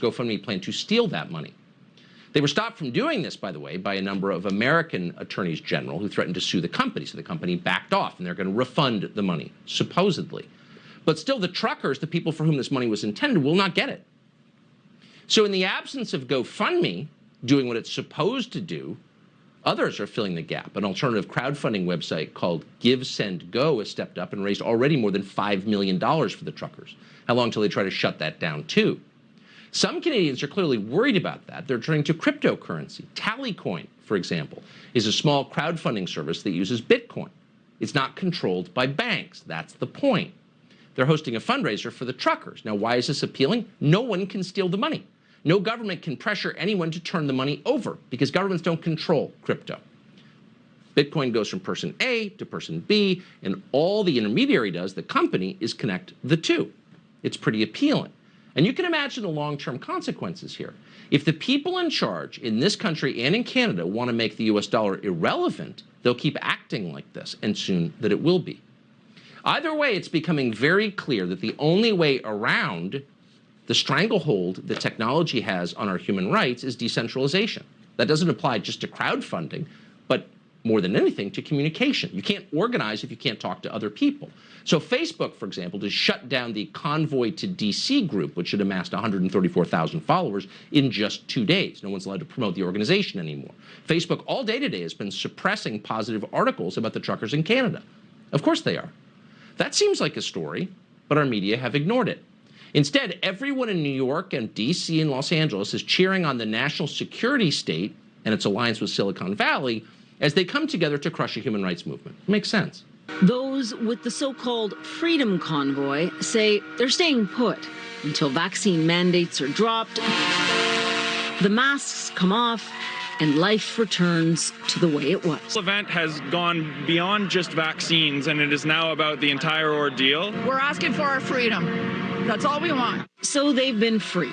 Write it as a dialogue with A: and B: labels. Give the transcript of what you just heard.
A: GoFundMe planned to steal that money. They were stopped from doing this, by the way, by a number of American attorneys general who threatened to sue the company. So the company backed off, and they're going to refund the money, supposedly. But still, the truckers, the people for whom this money was intended, will not get it. So in the absence of GoFundMe doing what it's supposed to do, others are filling the gap. An alternative crowdfunding website called Give, Send, Go has stepped up and raised already more than $5 million for the truckers. How long till they try to shut that down, too? Some Canadians are clearly worried about that. They're turning to cryptocurrency. Tallycoin, for example, is a small crowdfunding service that uses Bitcoin. It's not controlled by banks. That's the point. They're hosting a fundraiser for the truckers. Now, why is this appealing? No one can steal the money. No government can pressure anyone to turn the money over because governments don't control crypto. Bitcoin goes from person A to person B, and all the intermediary does, the company, is connect the two. It's pretty appealing. And you can imagine the long-term consequences here. If the people in charge in this country and in Canada want to make the US dollar irrelevant, they'll keep acting like this, and soon that it will be. Either way, it's becoming very clear that the only way around the stranglehold that technology has on our human rights is decentralization. That doesn't apply just to crowdfunding, but more than anything to communication. You can't organize if you can't talk to other people. So Facebook, for example, just shut down the Convoy to DC group, which had amassed 134,000 followers in just 2 days. No one's allowed to promote the organization anymore. Facebook all day today has been suppressing positive articles about the truckers in Canada. Of course they are. That seems like a story, but our media have ignored it. Instead, everyone in New York and DC and Los Angeles is cheering on the national security state and its alliance with Silicon Valley as they come together to crush a human rights movement. It makes sense.
B: Those with the so-called Freedom Convoy say they're staying put until vaccine mandates are dropped, the masks come off, and life returns to the way it was.
C: This event has gone beyond just vaccines, and it is now about the entire ordeal.
D: We're asking for our freedom. That's all we want.
B: So they've been free